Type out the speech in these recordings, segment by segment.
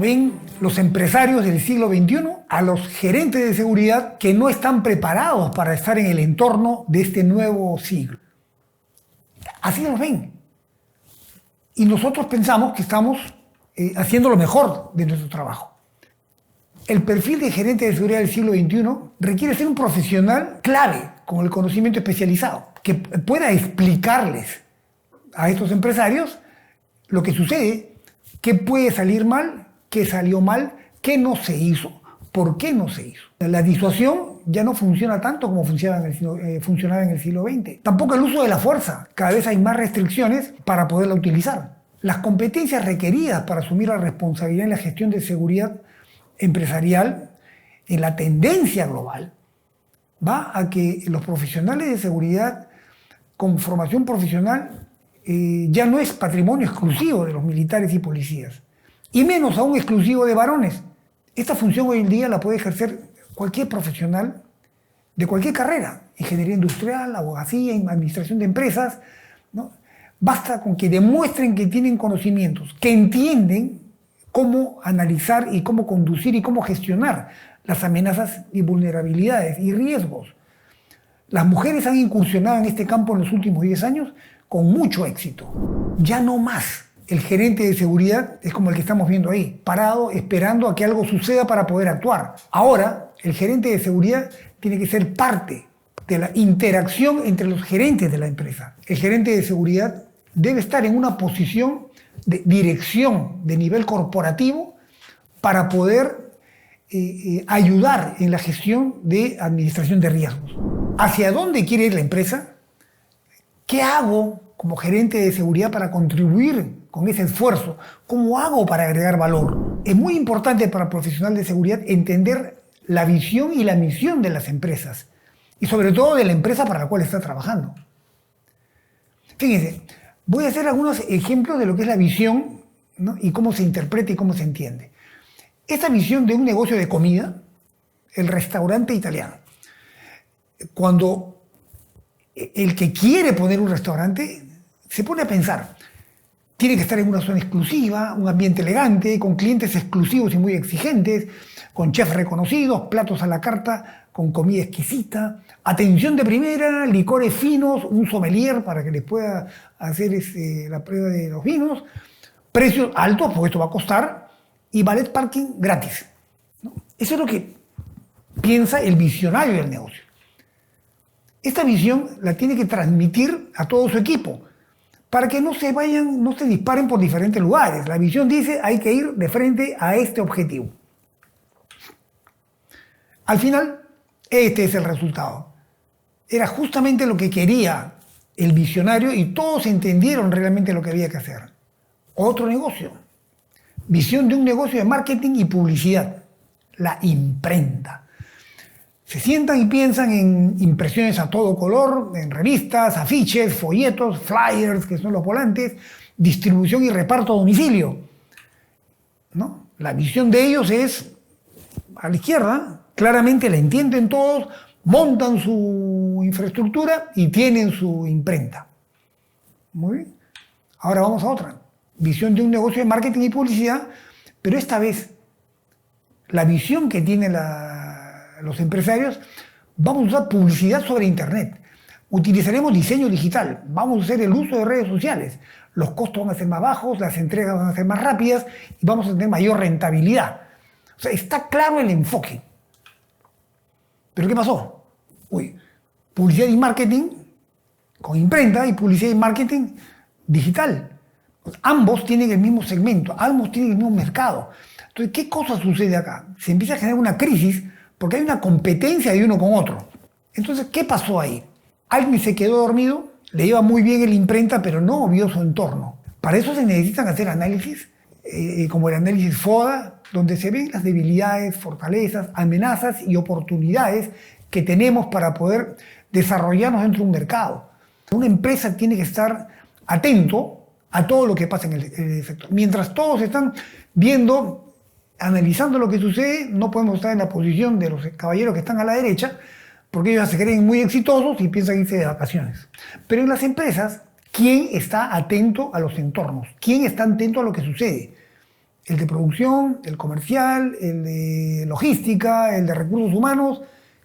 ven los empresarios del siglo XXI a los gerentes de seguridad que no están preparados para estar en el entorno de este nuevo siglo? Así los ven. Y nosotros pensamos que estamos haciendo lo mejor de nuestro trabajo. El perfil de gerente de seguridad del siglo XXI requiere ser un profesional clave, con el conocimiento especializado, que pueda explicarles a estos empresarios lo que sucede, qué puede salir mal, qué salió mal, qué no se hizo, por qué no se hizo. La disuasión ya no funciona tanto como funcionaba en el siglo XX. Tampoco el uso de la fuerza. Cada vez hay más restricciones para poderla utilizar. Las competencias requeridas para asumir la responsabilidad en la gestión de seguridad empresarial, en la tendencia global, va a que los profesionales de seguridad con formación profesional ya no es patrimonio exclusivo de los militares y policías, y menos aún exclusivo de varones. Esta función hoy en día la puede ejercer cualquier profesional de cualquier carrera, ingeniería industrial, abogacía, administración de empresas, ¿no? Basta con que demuestren que tienen conocimientos, que entienden cómo analizar y cómo conducir y cómo gestionar las amenazas y vulnerabilidades y riesgos. Las mujeres han incursionado en este campo en los últimos 10 años con mucho éxito. Ya no más. El gerente de seguridad es como el que estamos viendo ahí, parado, esperando a que algo suceda para poder actuar. Ahora, el gerente de seguridad tiene que ser parte de la interacción entre los gerentes de la empresa. El gerente de seguridad debe estar en una posición de dirección de nivel corporativo para poder ayudar en la gestión de administración de riesgos. ¿Hacia dónde quiere ir la empresa? ¿Qué hago como gerente de seguridad para contribuir con ese esfuerzo? ¿Cómo hago para agregar valor? Es muy importante para el profesional de seguridad entender la visión y la misión de las empresas y sobre todo de la empresa para la cual está trabajando. Fíjense, voy a hacer algunos ejemplos de lo que es la visión, ¿no? Y cómo se interpreta y cómo se entiende. Esta visión de un negocio de comida, el restaurante italiano, cuando el que quiere poner un restaurante se pone a pensar, tiene que estar en una zona exclusiva, un ambiente elegante, con clientes exclusivos y muy exigentes, con chefs reconocidos, platos a la carta, con comida exquisita, atención de primera, licores finos, un sommelier para que les pueda hacer la prueba de los vinos, precios altos, porque esto va a costar, y valet parking gratis, ¿no? Eso es lo que piensa el visionario del negocio. Esta visión la tiene que transmitir a todo su equipo para que no se disparen por diferentes lugares. La visión dice hay que ir de frente a este objetivo. Al final, este es el resultado. Era justamente lo que quería el visionario y todos entendieron realmente lo que había que hacer. Otro negocio. Visión de un negocio de marketing y publicidad. La imprenta. Se sientan y piensan en impresiones a todo color, en revistas, afiches, folletos, flyers, que son los volantes, distribución y reparto a domicilio, ¿no? La visión de ellos es a la izquierda, claramente la entienden todos, montan su infraestructura y tienen su imprenta. Muy bien. Ahora vamos a otra. Visión de un negocio de marketing y publicidad, pero esta vez la visión que tienen los empresarios, vamos a usar publicidad sobre Internet. Utilizaremos diseño digital, vamos a hacer el uso de redes sociales. Los costos van a ser más bajos, las entregas van a ser más rápidas y vamos a tener mayor rentabilidad. O sea, está claro el enfoque. ¿Pero qué pasó? Publicidad y marketing con imprenta y publicidad y marketing digital. Ambos tienen el mismo segmento, ambos tienen el mismo mercado. Entonces, ¿qué cosa sucede acá? Se empieza a generar una crisis porque hay una competencia de uno con otro. Entonces, ¿qué pasó ahí? Alguien se quedó dormido, le iba muy bien el imprenta, pero no vio su entorno. Para eso se necesitan hacer análisis, como el análisis FODA, donde se ven las debilidades, fortalezas, amenazas y oportunidades que tenemos para poder desarrollarnos dentro de un mercado. Una empresa tiene que estar atento a todo lo que pasa en el sector. Mientras todos están viendo, analizando lo que sucede, no podemos estar en la posición de los caballeros que están a la derecha, porque ellos se creen muy exitosos y piensan irse de vacaciones. Pero en las empresas, ¿quién está atento a los entornos? ¿Quién está atento a lo que sucede? el de producción, el comercial, el de logística, el de recursos humanos.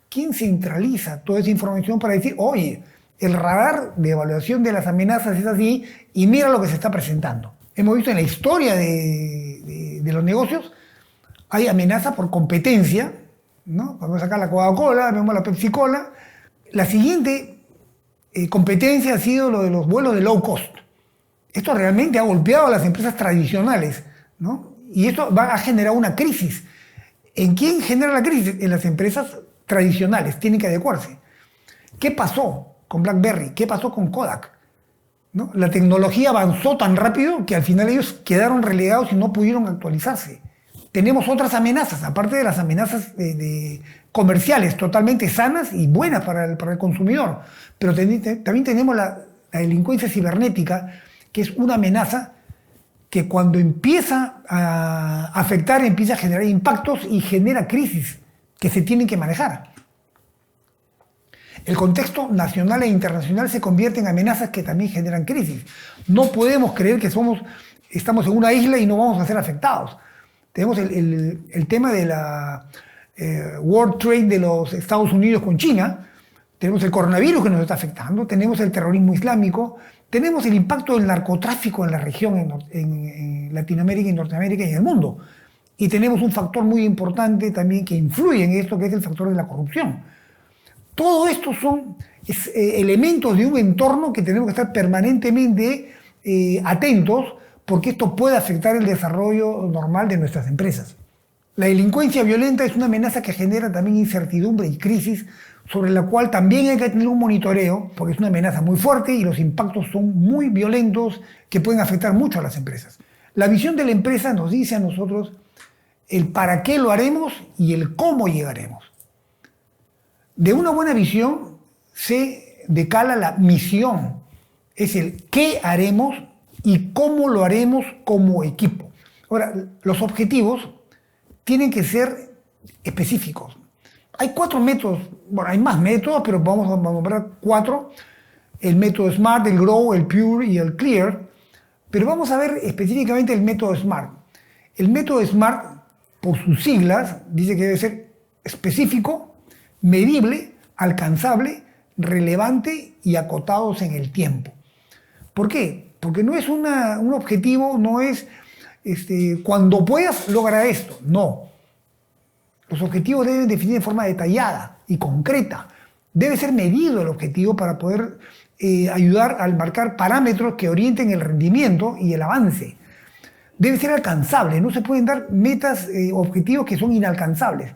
¿Quién centraliza toda esa información para decir, oye, el radar de evaluación de las amenazas es así y mira lo que se está presentando? Hemos visto en la historia de los negocios, hay amenaza por competencia, ¿no? Vamos a sacar la Coca-Cola, vemos la Pepsi-Cola. La siguiente competencia ha sido lo de los vuelos de low cost. Esto realmente ha golpeado a las empresas tradicionales, ¿no? Y esto va a generar una crisis. ¿En quién genera la crisis? En las empresas tradicionales, tienen que adecuarse. ¿Qué pasó con BlackBerry? ¿Qué pasó con Kodak? ¿No? La tecnología avanzó tan rápido que al final ellos quedaron relegados y no pudieron actualizarse. Tenemos otras amenazas, aparte de las amenazas comerciales, totalmente sanas y buenas para el consumidor. Pero también tenemos la delincuencia cibernética, que es una amenaza que cuando empieza a afectar, empieza a generar impactos y genera crisis que se tienen que manejar. El contexto nacional e internacional se convierte en amenazas que también generan crisis. No podemos creer que estamos en una isla y no vamos a ser afectados. Tenemos el tema de la World Trade de los Estados Unidos con China, tenemos el coronavirus que nos está afectando, tenemos el terrorismo islámico, tenemos el impacto del narcotráfico en la región, en Latinoamérica y Norteamérica y en el mundo. Y tenemos un factor muy importante también que influye en esto, que es el factor de la corrupción. Todo esto son elementos de un entorno que tenemos que estar permanentemente atentos, porque esto puede afectar el desarrollo normal de nuestras empresas. La delincuencia violenta es una amenaza que genera también incertidumbre y crisis, sobre la cual también hay que tener un monitoreo, porque es una amenaza muy fuerte y los impactos son muy violentos que pueden afectar mucho a las empresas. La visión de la empresa nos dice a nosotros el para qué lo haremos y el cómo llegaremos. De una buena visión se decala la misión, es el qué haremos y cómo lo haremos como equipo. Ahora, los objetivos tienen que ser específicos. Hay 4 métodos, bueno, hay más métodos, pero vamos a nombrar 4. El método SMART, el GROW, el PURE y el CLEAR. Pero vamos a ver específicamente el método SMART. El método SMART, por sus siglas, dice que debe ser específico, medible, alcanzable, relevante y acotados en el tiempo. ¿Por qué? Porque no es un objetivo, no es cuando puedas lograr esto, no. Los objetivos deben definir de forma detallada y concreta. Debe ser medido el objetivo para poder ayudar a marcar parámetros que orienten el rendimiento y el avance. Debe ser alcanzable, no se pueden dar metas, objetivos que son inalcanzables.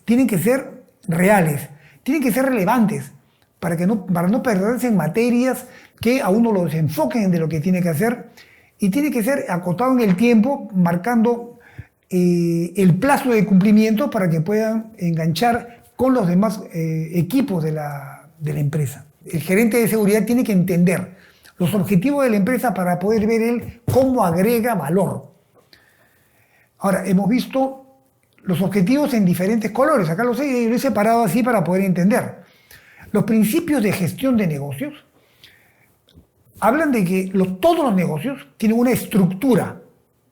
Tienen que ser reales, tienen que ser relevantes para no perderse en materias que a uno lo desenfoquen de lo que tiene que hacer, y tiene que ser acotado en el tiempo, marcando el plazo de cumplimiento para que puedan enganchar con los demás equipos de la empresa. El gerente de seguridad tiene que entender los objetivos de la empresa para poder ver él cómo agrega valor. Ahora, hemos visto los objetivos en diferentes colores. Acá los he separado así para poder entender. Los principios de gestión de negocios hablan de que todos los negocios tienen una estructura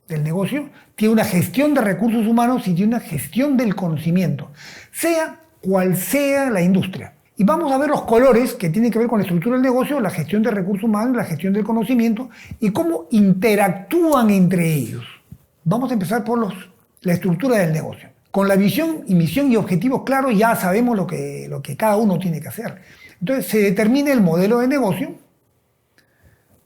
del negocio, tiene una gestión de recursos humanos y tiene una gestión del conocimiento, sea cual sea la industria. Y vamos a ver los colores que tienen que ver con la estructura del negocio, la gestión de recursos humanos, la gestión del conocimiento y cómo interactúan entre ellos. Vamos a empezar por la estructura del negocio. Con la visión y misión y objetivos claros ya sabemos lo que cada uno tiene que hacer. Entonces se determina el modelo de negocio,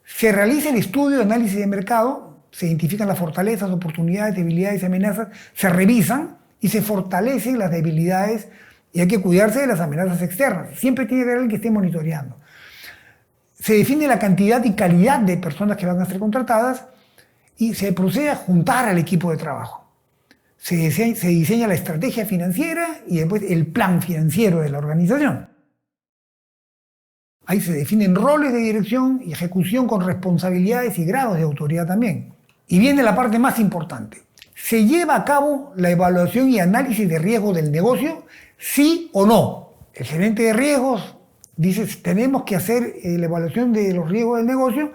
se realiza el estudio de análisis de mercado, se identifican las fortalezas, oportunidades, debilidades y amenazas, se revisan y se fortalecen las debilidades y hay que cuidarse de las amenazas externas. Siempre tiene que haber alguien que esté monitoreando. Se define la cantidad y calidad de personas que van a ser contratadas y se procede a juntar al equipo de trabajo. Se diseña la estrategia financiera y después el plan financiero de la organización. Ahí se definen roles de dirección y ejecución con responsabilidades y grados de autoridad también. Y viene la parte más importante. ¿Se lleva a cabo la evaluación y análisis de riesgo del negocio? ¿Sí o no? El gerente de riesgos dice, tenemos que hacer la evaluación de los riesgos del negocio,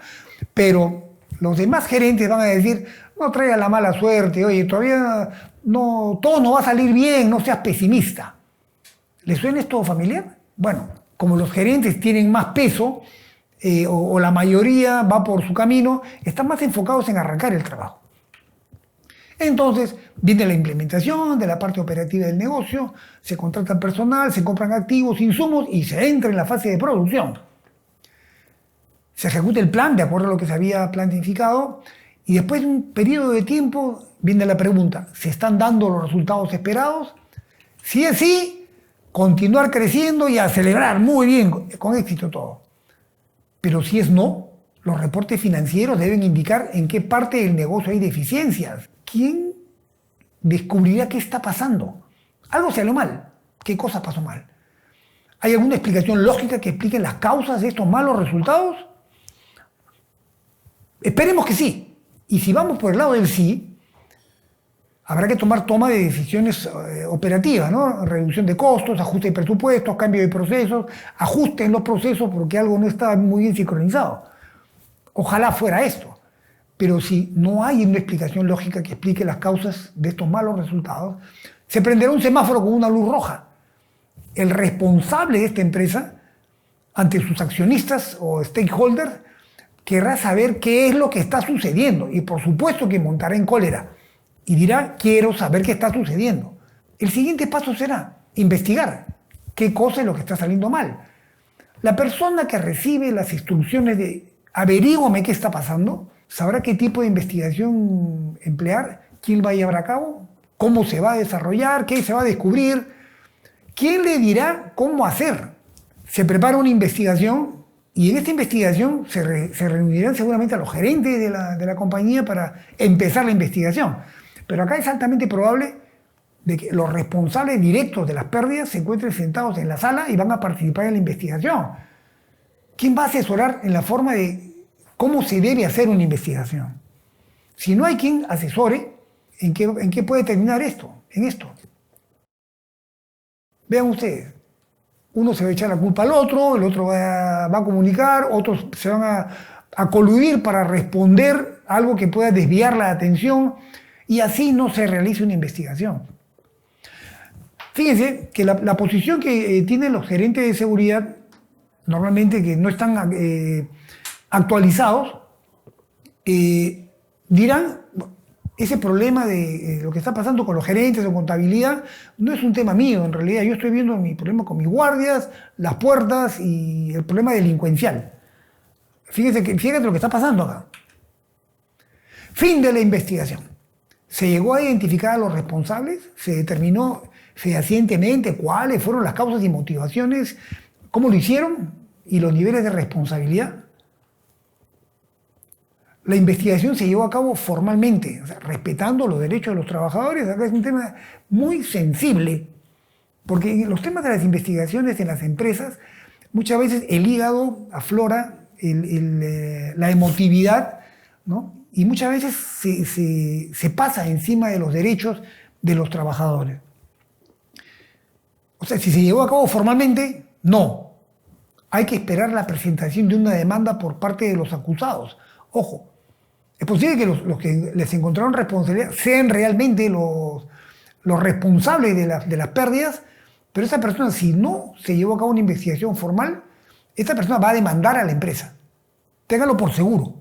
pero los demás gerentes van a decir, no traiga la mala suerte, oye, todavía no, todo no va a salir bien, no seas pesimista. ¿Le suena esto familiar? Bueno, como los gerentes tienen más peso, o la mayoría va por su camino, están más enfocados en arrancar el trabajo. Entonces, viene la implementación de la parte operativa del negocio, se contrata personal, se compran activos, insumos y se entra en la fase de producción. Se ejecuta el plan de acuerdo a lo que se había planificado y después de un periodo de tiempo viene la pregunta, ¿se están dando los resultados esperados? Si es sí, continuar creciendo y a celebrar muy bien, con éxito todo. Pero si es no, los reportes financieros deben indicar en qué parte del negocio hay deficiencias. ¿Quién descubrirá qué está pasando? Algo salió mal. ¿Qué cosa pasó mal? ¿Hay alguna explicación lógica que explique las causas de estos malos resultados? Esperemos que sí. Y si vamos por el lado del sí, habrá que tomar toma de decisiones operativas, ¿no? Reducción de costos, ajuste de presupuestos, cambio de procesos, ajuste en los procesos porque algo no está muy bien sincronizado. Ojalá fuera esto. Pero si no hay una explicación lógica que explique las causas de estos malos resultados, se prenderá un semáforo con una luz roja. El responsable de esta empresa, ante sus accionistas o stakeholders, querrá saber qué es lo que está sucediendo y por supuesto que montará en cólera y dirá, quiero saber qué está sucediendo. El siguiente paso será investigar qué cosa es lo que está saliendo mal. La persona que recibe las instrucciones de averígame qué está pasando, sabrá qué tipo de investigación emplear, quién va a llevar a cabo, cómo se va a desarrollar, qué se va a descubrir, quién le dirá cómo hacer. Se prepara una investigación y en esta investigación se reunirán seguramente a los gerentes de la compañía para empezar la investigación. Pero acá es altamente probable de que los responsables directos de las pérdidas se encuentren sentados en la sala y van a participar en la investigación. ¿Quién va a asesorar en la forma de cómo se debe hacer una investigación? Si no hay quien asesore, ¿en qué puede terminar esto? En esto. Vean ustedes, uno se va a echar la culpa al otro, el otro va a comunicar, otros se van a coludir para responder algo que pueda desviar la atención y así no se realiza una investigación. Fíjense que la posición que tienen los gerentes de seguridad, normalmente que no están actualizados, dirán, ese problema de lo que está pasando con los gerentes de contabilidad no es un tema mío, en realidad yo estoy viendo mi problema con mis guardias, las puertas y el problema delincuencial. Fíjate lo que está pasando acá. Fin de la investigación. Se llegó a identificar a los responsables, se determinó fehacientemente cuáles fueron las causas y motivaciones, cómo lo hicieron y los niveles de responsabilidad. La investigación se llevó a cabo formalmente, o sea, respetando los derechos de los trabajadores. Acá es un tema muy sensible, porque en los temas de las investigaciones en las empresas, muchas veces el hígado aflora, la emotividad, ¿no? Y muchas veces se pasa encima de los derechos de los trabajadores. O sea, si se llevó a cabo formalmente, no. Hay que esperar la presentación de una demanda por parte de los acusados. Ojo, es posible que los que les encontraron responsabilidad sean realmente los responsables de las pérdidas, pero esa persona, si no se llevó a cabo una investigación formal, esta persona va a demandar a la empresa. Téngalo por seguro.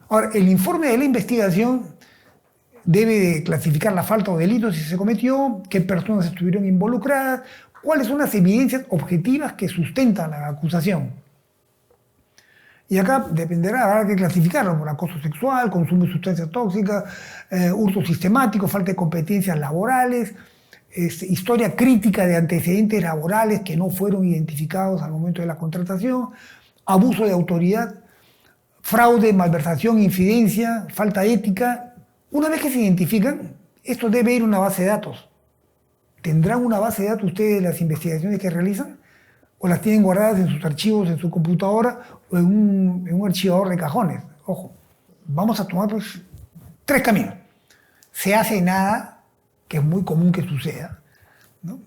Ahora, el informe de la investigación debe de clasificar la falta o delito si se cometió, qué personas estuvieron involucradas, cuáles son las evidencias objetivas que sustentan la acusación. Y acá dependerá, habrá que clasificarlo por acoso sexual, consumo de sustancias tóxicas, hurto sistemático, falta de competencias laborales, historia crítica de antecedentes laborales que no fueron identificados al momento de la contratación, abuso de autoridad, fraude, malversación, infidencia, falta ética. Una vez que se identifican, esto debe ir a una base de datos. ¿Tendrán una base de datos ustedes de las investigaciones que realizan? ¿O las tienen guardadas en sus archivos, en su computadora o en un archivador de cajones? Ojo, vamos a tomar pues 3 caminos. Se hace nada, que es muy común que suceda, ¿no?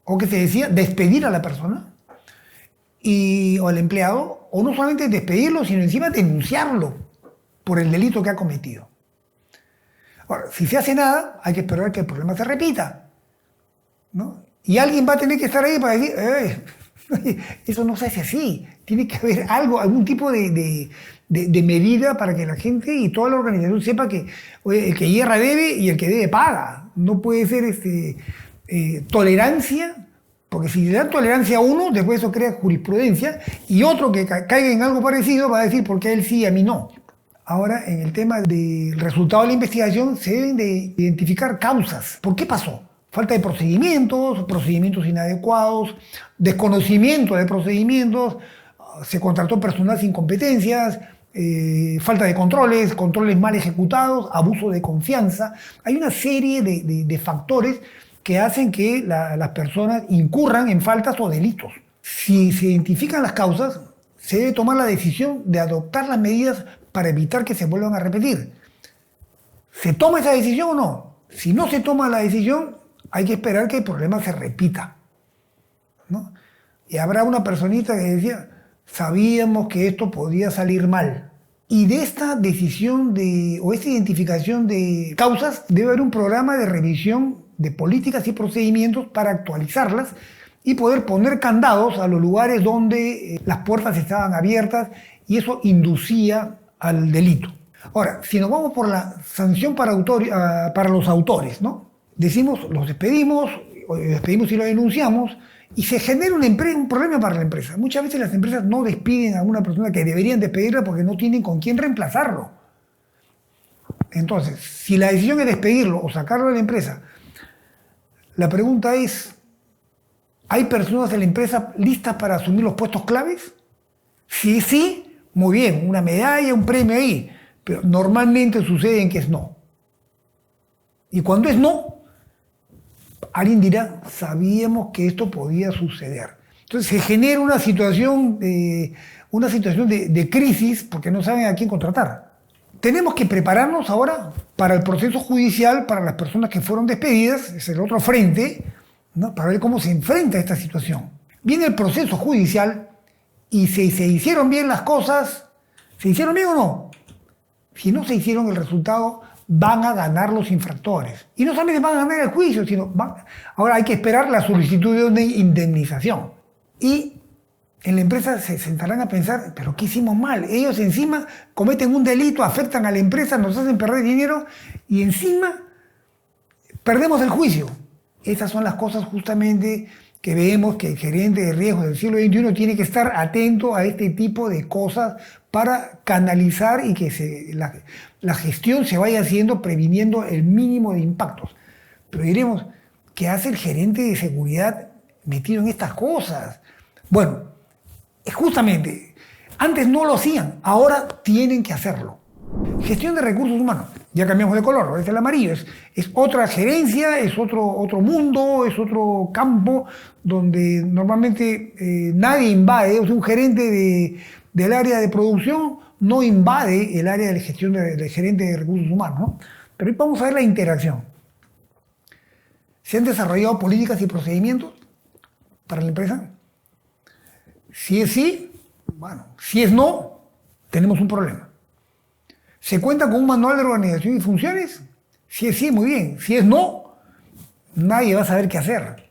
O que se decida despedir a la persona o al empleado, o no solamente despedirlo, sino encima denunciarlo por el delito que ha cometido. Ahora, si se hace nada, hay que esperar que el problema se repita, ¿no? Y alguien va a tener que estar ahí para decir, eso no se hace así. Tiene que haber algo, algún tipo de medida para que la gente y toda la organización sepa que oye, el que hierra debe y el que debe paga. No puede ser tolerancia, porque si le dan tolerancia a uno, después eso crea jurisprudencia, y otro que caiga en algo parecido va a decir por qué él sí y a mí no. Ahora, en el tema del resultado de la investigación, se deben de identificar causas. ¿Por qué pasó? Falta de procedimientos, procedimientos inadecuados, desconocimiento de procedimientos, se contrató personal sin competencias, falta de controles, controles mal ejecutados, abuso de confianza. Hay una serie de factores que hacen que las personas incurran en faltas o delitos. Si se identifican las causas, se debe tomar la decisión de adoptar las medidas para evitar que se vuelvan a repetir. ¿Se toma esa decisión o no? Si no se toma la decisión, hay que esperar que el problema se repita, ¿no? Y habrá una personita que decía, sabíamos que esto podía salir mal. Y de esta decisión o esta identificación de causas, debe haber un programa de revisión de políticas y procedimientos para actualizarlas y poder poner candados a los lugares donde las puertas estaban abiertas y eso inducía al delito. Ahora, si nos vamos por la sanción para los autores, ¿no? Decimos, los despedimos y los denunciamos, y se genera un problema para la empresa. Muchas veces las empresas no despiden a una persona que deberían despedirla porque no tienen con quién reemplazarlo. Entonces, si la decisión es despedirlo o sacarlo de la empresa, la pregunta es, ¿hay personas en la empresa listas para asumir los puestos claves? Si sí, muy bien, una medalla, un premio ahí, pero normalmente sucede en que es no. Y cuando es no, alguien dirá, sabíamos que esto podía suceder. Entonces se genera una situación de crisis porque no saben a quién contratar. Tenemos que prepararnos ahora para el proceso judicial para las personas que fueron despedidas, es el otro frente, ¿no? Para ver cómo se enfrenta esta situación. Viene el proceso judicial y si se hicieron bien las cosas, ¿se hicieron bien o no? Si no se hicieron, el resultado van a ganar los infractores. Y no solamente van a ganar el juicio, sino ahora hay que esperar la solicitud de indemnización. Y en la empresa se sentarán a pensar, ¿pero qué hicimos mal? Ellos encima cometen un delito, afectan a la empresa, nos hacen perder dinero y encima perdemos el juicio. Esas son las cosas justamente que vemos que el gerente de riesgos del siglo XXI tiene que estar atento a este tipo de cosas para canalizar y que la gestión se vaya haciendo previniendo el mínimo de impactos. Pero diremos, ¿qué hace el gerente de seguridad metido en estas cosas? Bueno, justamente, antes no lo hacían, ahora tienen que hacerlo. Gestión de recursos humanos, ya cambiamos de color, es el amarillo, es otra gerencia, es otro mundo, es otro campo donde normalmente nadie invade, o sea, un gerente del área de producción no invade el área de gestión del gerente de recursos humanos, ¿no? Pero hoy vamos a ver la interacción. ¿Se han desarrollado políticas y procedimientos para la empresa? Si es sí, bueno, si es no, tenemos un problema. ¿Se cuenta con un manual de organización y funciones? Si es sí, muy bien. Si es no, nadie va a saber qué hacer.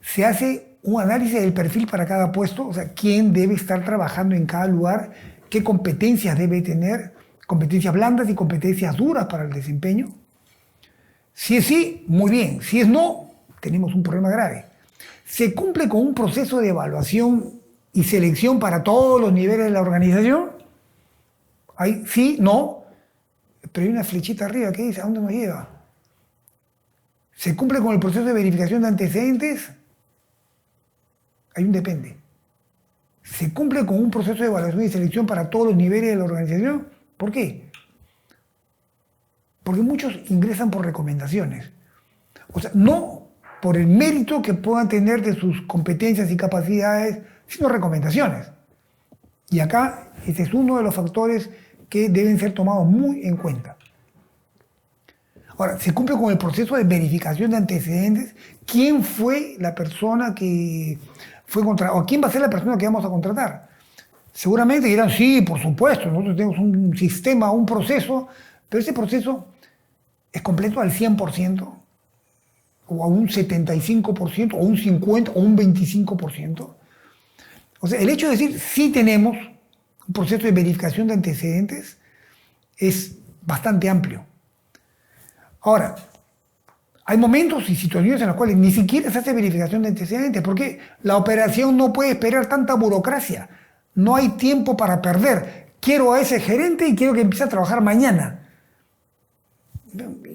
Se hace un análisis del perfil para cada puesto, o sea, quién debe estar trabajando en cada lugar, qué competencias debe tener, competencias blandas y competencias duras para el desempeño. Si es sí, muy bien. Si es no, tenemos un problema grave. ¿Se cumple con un proceso de evaluación y selección para todos los niveles de la organización? ¿Hay sí, no? Pero hay una flechita arriba que dice, ¿a dónde nos lleva? ¿Se cumple con el proceso de verificación de antecedentes? Hay un depende. ¿Se cumple con un proceso de evaluación y selección para todos los niveles de la organización? ¿Por qué? Porque muchos ingresan por recomendaciones. O sea, no por el mérito que puedan tener de sus competencias y capacidades, sino recomendaciones. Y acá, este es uno de los factores que deben ser tomados muy en cuenta. Ahora, ¿se cumple con el proceso de verificación de antecedentes? ¿Quién fue la persona que fue contratada? ¿O quién va a ser la persona que vamos a contratar? Seguramente dirán, sí, por supuesto, nosotros tenemos un sistema, un proceso, pero ese proceso es completo al 100%, o a un 75%, o un 50%, o un 25%. O sea, el hecho de decir sí tenemos un proceso de verificación de antecedentes es bastante amplio. Ahora, hay momentos y situaciones en las cuales ni siquiera se hace verificación de antecedentes, porque la operación no puede esperar tanta burocracia. No hay tiempo para perder. Quiero a ese gerente y quiero que empiece a trabajar mañana.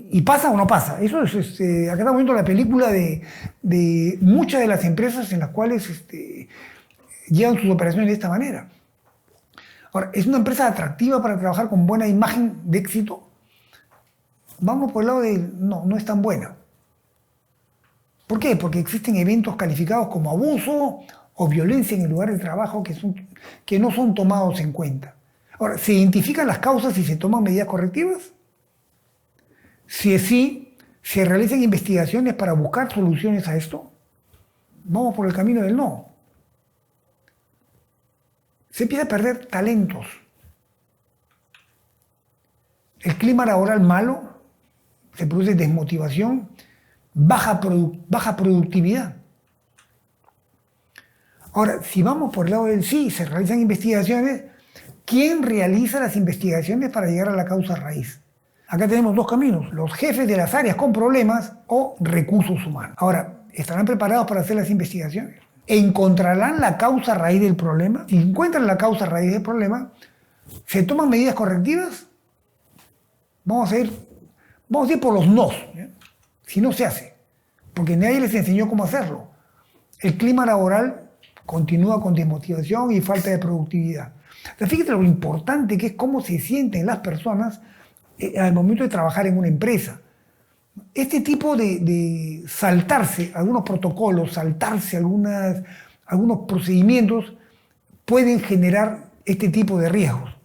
¿Y pasa o no pasa? Eso es, acá estamos viendo la película de muchas de las empresas en las cuales llevan sus operaciones de esta manera. Ahora, ¿es una empresa atractiva para trabajar con buena imagen de éxito? Vamos por el lado de no, no es tan buena. ¿Por qué? Porque existen eventos calificados como abuso o violencia en el lugar de trabajo que no son tomados en cuenta. Ahora, ¿se identifican las causas y se toman medidas correctivas? Si es sí, ¿se realizan investigaciones para buscar soluciones a esto? Vamos por el camino del no. Se empieza a perder talentos. El clima laboral malo, se produce desmotivación, baja productividad. Ahora, si vamos por el lado del sí, se realizan investigaciones, ¿quién realiza las investigaciones para llegar a la causa raíz? Acá tenemos dos caminos, los jefes de las áreas con problemas o recursos humanos. Ahora, ¿estarán preparados para hacer las investigaciones? ¿Encontrarán la causa raíz del problema? Si encuentran la causa raíz del problema, ¿se toman medidas correctivas? Vamos a ir por los nos, ¿eh? Si no se hace, porque nadie les enseñó cómo hacerlo. El clima laboral continúa con desmotivación y falta de productividad. Pero fíjate lo importante que es cómo se sienten las personas al momento de trabajar en una empresa. Este tipo de saltarse algunos protocolos, saltarse algunos procedimientos, pueden generar este tipo de riesgos.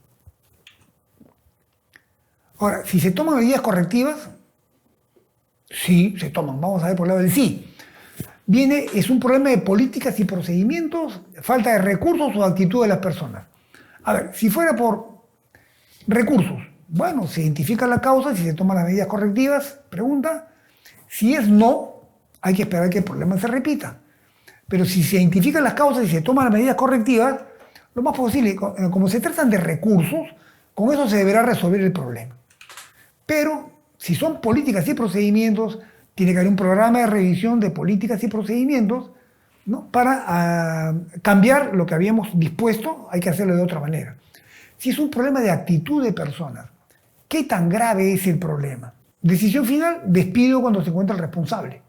Ahora, si se toman medidas correctivas, sí, se toman. Vamos a ver por el lado del sí. Es un problema de políticas y procedimientos, falta de recursos o actitud de las personas. A ver, si fuera por recursos, bueno, se identifica la causa, si se toman las medidas correctivas, pregunta. Si es no, hay que esperar que el problema se repita. Pero si se identifican las causas y se toman las medidas correctivas, lo más posible, como se tratan de recursos, con eso se deberá resolver el problema. Pero si son políticas y procedimientos, tiene que haber un programa de revisión de políticas y procedimientos, ¿no? Para cambiar lo que habíamos dispuesto, hay que hacerlo de otra manera. Si es un problema de actitud de personas, ¿qué tan grave es el problema? Decisión final, despido cuando se encuentra el responsable.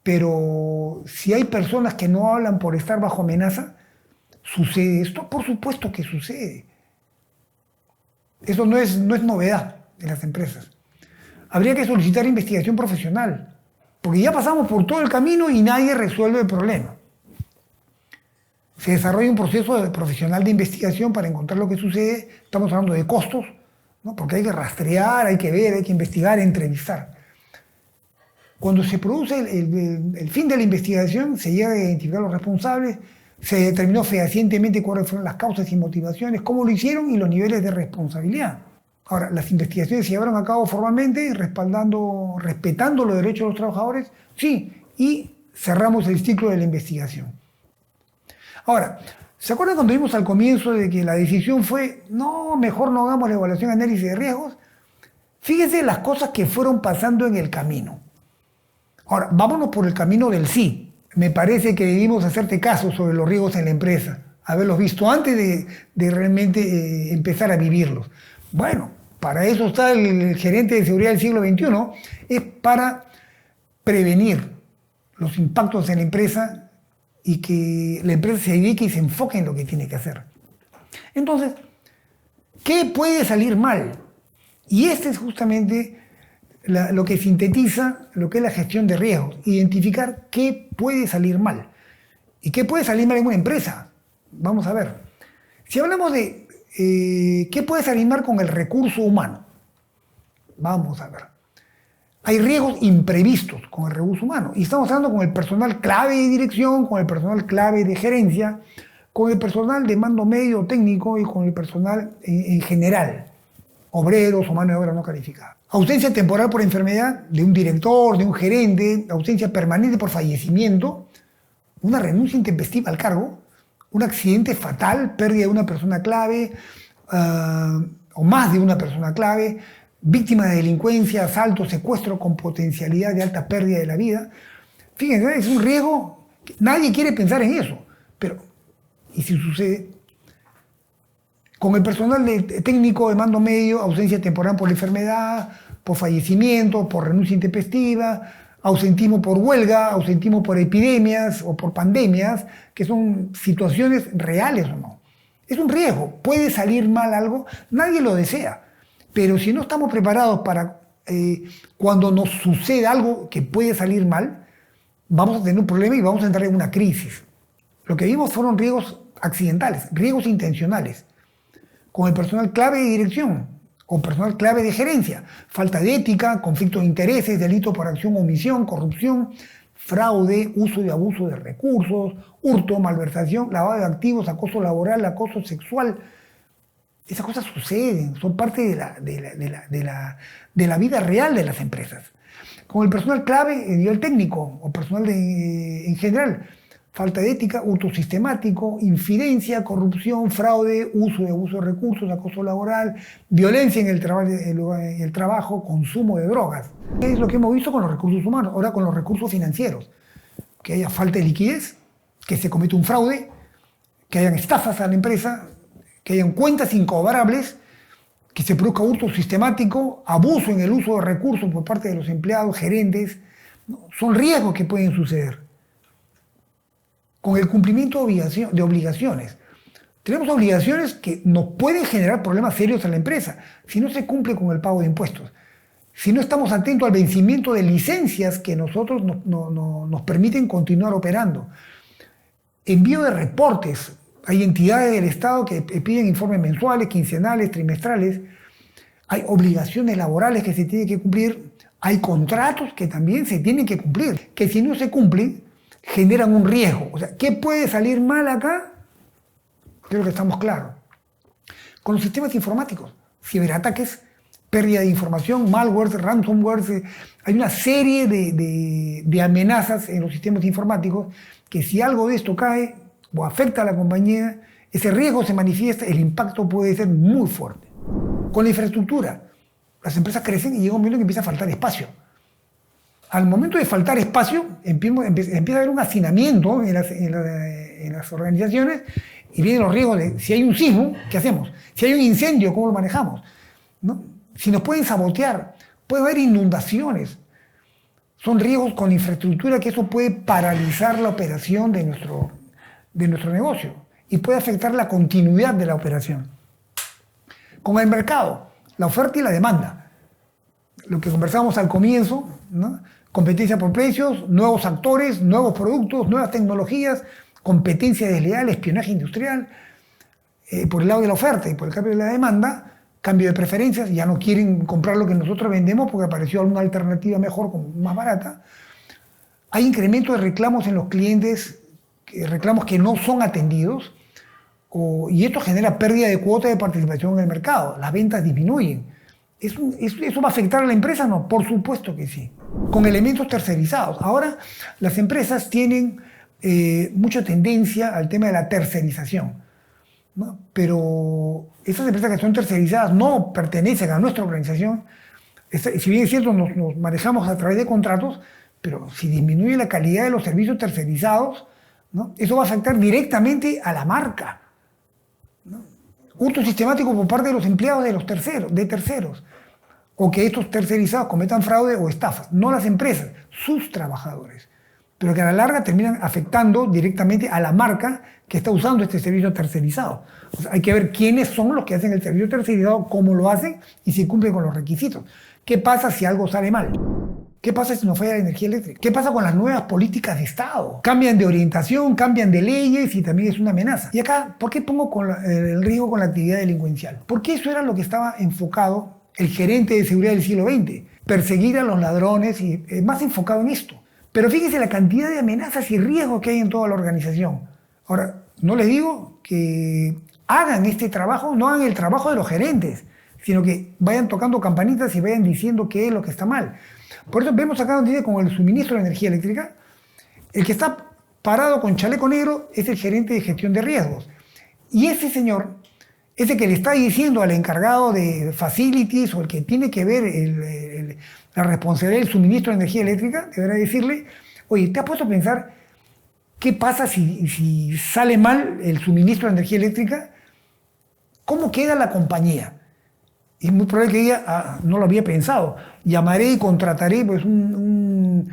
Pero si hay personas que no hablan por estar bajo amenaza, ¿sucede esto? Por supuesto que sucede. Eso no es novedad de las empresas. Habría que solicitar investigación profesional, porque ya pasamos por todo el camino y nadie resuelve el problema. Se desarrolla un proceso profesional de investigación para encontrar lo que sucede. Estamos hablando de costos, ¿no? Porque hay que rastrear, hay que ver, hay que investigar, entrevistar. Cuando se produce el fin de la investigación, se llega a identificar a los responsables, se determinó fehacientemente cuáles fueron las causas y motivaciones, cómo lo hicieron y los niveles de responsabilidad. Ahora, las investigaciones se llevaron a cabo formalmente, respetando los derechos de los trabajadores, sí, y cerramos el ciclo de la investigación. Ahora, ¿se acuerdan cuando vimos al comienzo de que la decisión fue, no, mejor no hagamos la evaluación y análisis de riesgos? Fíjense las cosas que fueron pasando en el camino. Ahora, vámonos por el camino del sí. Me parece que debimos hacerte caso sobre los riesgos en la empresa, haberlos visto antes de realmente empezar a vivirlos. Bueno, para eso está el gerente de seguridad del siglo XXI, es para prevenir los impactos en la empresa y que la empresa se dedique y se enfoque en lo que tiene que hacer. Entonces, ¿qué puede salir mal? Y este es justamente lo que sintetiza lo que es la gestión de riesgos, identificar qué puede salir mal. ¿Y qué puede salir mal en una empresa? Vamos a ver. Si hablamos de qué puede salir mal con el recurso humano, vamos a ver. Hay riesgos imprevistos con el recurso humano. Y estamos hablando con el personal clave de dirección, con el personal clave de gerencia, con el personal de mando medio técnico y con el personal en general, obreros o mano de obra no calificada. Ausencia temporal por enfermedad de un director, de un gerente, ausencia permanente por fallecimiento, una renuncia intempestiva al cargo, un accidente fatal, pérdida de una persona clave o más de una persona clave, víctima de delincuencia, asalto, secuestro con potencialidad de alta pérdida de la vida. Fíjense, es un riesgo, nadie quiere pensar en eso, pero ¿y si sucede? Con el personal técnico de mando medio, ausencia temporal por enfermedad, por fallecimiento, por renuncia intempestiva, ausentismo por huelga, ausentismo por epidemias o por pandemias, que son situaciones reales o no. Es un riesgo, puede salir mal algo, nadie lo desea, pero si no estamos preparados para cuando nos suceda algo que puede salir mal, vamos a tener un problema y vamos a entrar en una crisis. Lo que vimos fueron riesgos accidentales, riesgos intencionales, con el personal clave de dirección o personal clave de gerencia, falta de ética, conflicto de intereses, delito por acción o omisión, corrupción, fraude, uso y abuso de recursos, hurto, malversación, lavado de activos, acoso laboral, acoso sexual. Esas cosas suceden, son parte de la vida real de las empresas. Con el personal clave a nivel técnico o personal en general, falta de ética, hurto sistemático, infidencia, corrupción, fraude, uso y abuso de recursos, acoso laboral, violencia en el trabajo, consumo de drogas. Es lo que hemos visto con los recursos humanos, ahora con los recursos financieros. Que haya falta de liquidez, que se cometa un fraude, que hayan estafas a la empresa, que hayan cuentas incobrables, que se produzca hurto sistemático, abuso en el uso de recursos por parte de los empleados, gerentes. Son riesgos que pueden suceder. Con el cumplimiento de obligaciones. Tenemos obligaciones que nos pueden generar problemas serios a la empresa si no se cumple con el pago de impuestos, si no estamos atentos al vencimiento de licencias que nosotros nos permiten continuar operando. Envío de reportes. Hay entidades del Estado que piden informes mensuales, quincenales, trimestrales. Hay obligaciones laborales que se tienen que cumplir. Hay contratos que también se tienen que cumplir, que si no se cumplen, generan un riesgo. O sea, ¿qué puede salir mal acá? Creo que estamos claros. Con los sistemas informáticos, ciberataques, pérdida de información, malware, ransomware, hay una serie de amenazas en los sistemas informáticos que si algo de esto cae o afecta a la compañía, ese riesgo se manifiesta, el impacto puede ser muy fuerte. Con la infraestructura, las empresas crecen y llega un momento que empieza a faltar espacio. Al momento de faltar espacio, empieza a haber un hacinamiento en las organizaciones y vienen los riesgos de si hay un sismo, ¿qué hacemos? Si hay un incendio, ¿cómo lo manejamos? ¿No? Si nos pueden sabotear, puede haber inundaciones. Son riesgos con infraestructura que eso puede paralizar la operación de nuestro negocio y puede afectar la continuidad de la operación. Con el mercado, la oferta y la demanda. Lo que conversamos al comienzo, ¿no? Competencia por precios, nuevos actores, nuevos productos, nuevas tecnologías, competencia desleal, espionaje industrial. Por el lado de la oferta y por el cambio de la demanda, cambio de preferencias, ya no quieren comprar lo que nosotros vendemos porque apareció alguna alternativa mejor, más barata. Hay incremento de reclamos en los clientes, reclamos que no son atendidos, y esto genera pérdida de cuota de participación en el mercado. Las ventas disminuyen. ¿Eso va a afectar a la empresa? No, por supuesto que sí. Con elementos tercerizados. Ahora las empresas tienen mucha tendencia al tema de la tercerización, ¿no? Pero esas empresas que son tercerizadas no pertenecen a nuestra organización. Si bien es cierto, nos manejamos a través de contratos, pero si disminuye la calidad de los servicios tercerizados, ¿no? Eso va a afectar directamente a la marca, ¿no? Hurto sistemático por parte de los empleados de terceros, o que estos tercerizados cometan fraude o estafas, no las empresas, sus trabajadores, pero que a la larga terminan afectando directamente a la marca que está usando este servicio tercerizado. O sea, hay que ver quiénes son los que hacen el servicio tercerizado, cómo lo hacen y si cumplen con los requisitos. ¿Qué pasa si algo sale mal? ¿Qué pasa si nos falla la energía eléctrica? ¿Qué pasa con las nuevas políticas de Estado? Cambian de orientación, cambian de leyes y también es una amenaza. Y acá, ¿por qué pongo el riesgo con la actividad delincuencial? Porque eso era lo que estaba enfocado el gerente de seguridad del siglo XX. Perseguir a los ladrones y más enfocado en esto. Pero fíjense la cantidad de amenazas y riesgos que hay en toda la organización. Ahora, No les digo que hagan este trabajo, no hagan el trabajo de los gerentes, sino que vayan tocando campanitas y vayan diciendo qué es lo que está mal. Por eso vemos acá donde dice con el suministro de energía eléctrica, el que está parado con chaleco negro es el gerente de gestión de riesgos. Y ese señor es el que le está diciendo al encargado de facilities o el que tiene que ver la responsabilidad del suministro de energía eléctrica, deberá decirle, oye, ¿te has puesto a pensar qué pasa si sale mal el suministro de energía eléctrica? ¿Cómo queda la compañía? Es muy probable que diga, no lo había pensado, llamaré y contrataré pues, un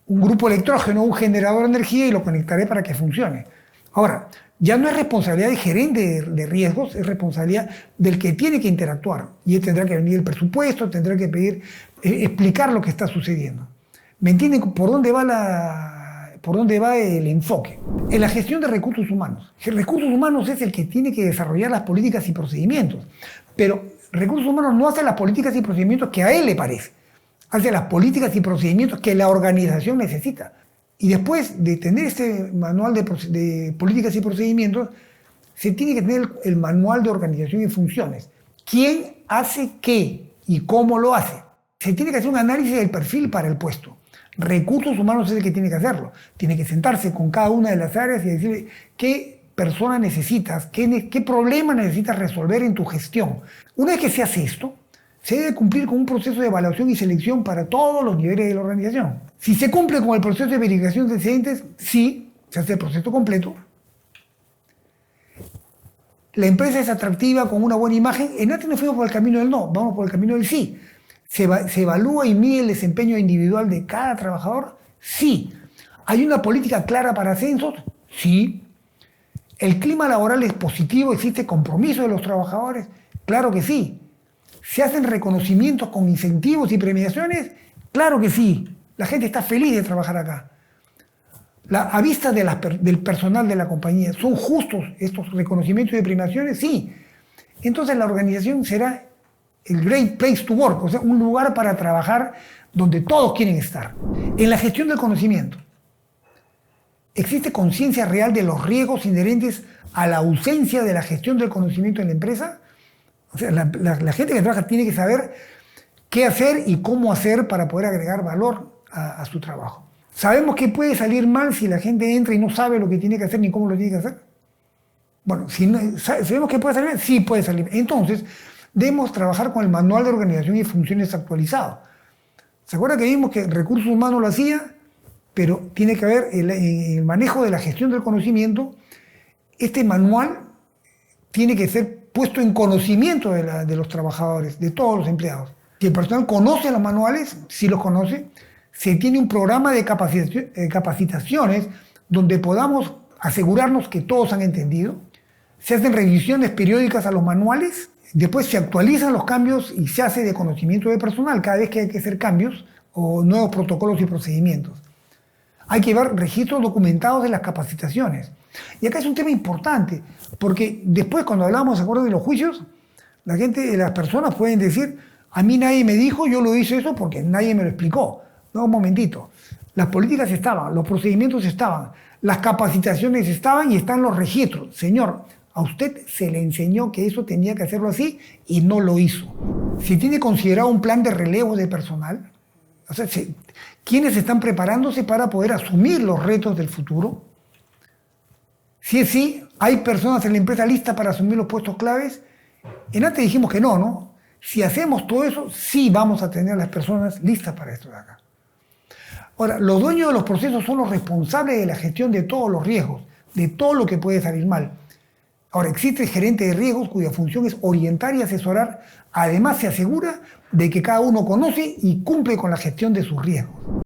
grupo electrógeno, un generador de energía y lo conectaré para que funcione. Ahora, ya no es responsabilidad del gerente de riesgos, es responsabilidad del que tiene que interactuar. Y él tendrá que venir el presupuesto, tendrá que pedir, explicar lo que está sucediendo. ¿Me entienden por dónde va el enfoque? En la gestión de recursos humanos. Recursos humanos es el que tiene que desarrollar las políticas y procedimientos. Pero recursos humanos no hace las políticas y procedimientos que a él le parece. Hace las políticas y procedimientos que la organización necesita. Y después de tener este manual de políticas y procedimientos, se tiene que tener el manual de organización y funciones. ¿Quién hace qué y cómo lo hace? Se tiene que hacer un análisis del perfil para el puesto. Recursos humanos es el que tiene que hacerlo. Tiene que sentarse con cada una de las áreas y decirle qué persona necesitas, qué problema necesitas resolver en tu gestión. Una vez que se hace esto, se debe cumplir con un proceso de evaluación y selección para todos los niveles de la organización. Si se cumple con el proceso de verificación de antecedentes, sí, se hace el proceso completo. La empresa es atractiva, con una buena imagen. En antes no fuimos por el camino del no, vamos por el camino del sí. ¿Se evalúa y mide el desempeño individual de cada trabajador? Sí. ¿Hay una política clara para ascensos? Sí. ¿El clima laboral es positivo? ¿Existe compromiso de los trabajadores? Claro que sí. ¿Se hacen reconocimientos con incentivos y premiaciones? Claro que sí. La gente está feliz de trabajar acá. A vista del personal de la compañía, ¿son justos estos reconocimientos y premiaciones? Sí. Entonces la organización será el great place to work, o sea, un lugar para trabajar donde todos quieren estar. En la gestión del conocimiento, ¿existe conciencia real de los riesgos inherentes a la ausencia de la gestión del conocimiento en la empresa? O sea, la gente que trabaja tiene que saber qué hacer y cómo hacer para poder agregar valor a su trabajo. ¿Sabemos que puede salir mal si la gente entra y no sabe lo que tiene que hacer ni cómo lo tiene que hacer? Bueno, ¿sabemos que puede salir mal? Sí puede salir. Entonces, debemos trabajar con el manual de organización y funciones actualizado. ¿Se acuerdan que vimos que recursos humanos lo hacía? Pero tiene que haber el manejo de la gestión del conocimiento. Este manual tiene que ser puesto en conocimiento de los trabajadores, de todos los empleados. Si el personal conoce los manuales, si los conoce, se tiene un programa de capacitaciones donde podamos asegurarnos que todos han entendido. Se hacen revisiones periódicas a los manuales, después se actualizan los cambios y se hace de conocimiento de personal cada vez que hay que hacer cambios o nuevos protocolos y procedimientos. Hay que llevar registros documentados de las capacitaciones. Y acá es un tema importante, porque después cuando hablamos, ¿se acuerdan de los juicios? Las personas pueden decir, a mí nadie me dijo, yo lo hice eso porque nadie me lo explicó. No, un momentito. Las políticas estaban, los procedimientos estaban, las capacitaciones estaban y están los registros. Señor, a usted se le enseñó que eso tenía que hacerlo así y no lo hizo. ¿Se tiene considerado un plan de relevo de personal? O sea, ¿quiénes están preparándose para poder asumir los retos del futuro? Si es sí, ¿hay personas en la empresa listas para asumir los puestos claves? En antes dijimos que no, ¿no? Si hacemos todo eso, sí vamos a tener a las personas listas para esto de acá. Ahora, los dueños de los procesos son los responsables de la gestión de todos los riesgos, de todo lo que puede salir mal. Ahora, existe el gerente de riesgos cuya función es orientar y asesorar. Además, se asegura de que cada uno conoce y cumple con la gestión de sus riesgos.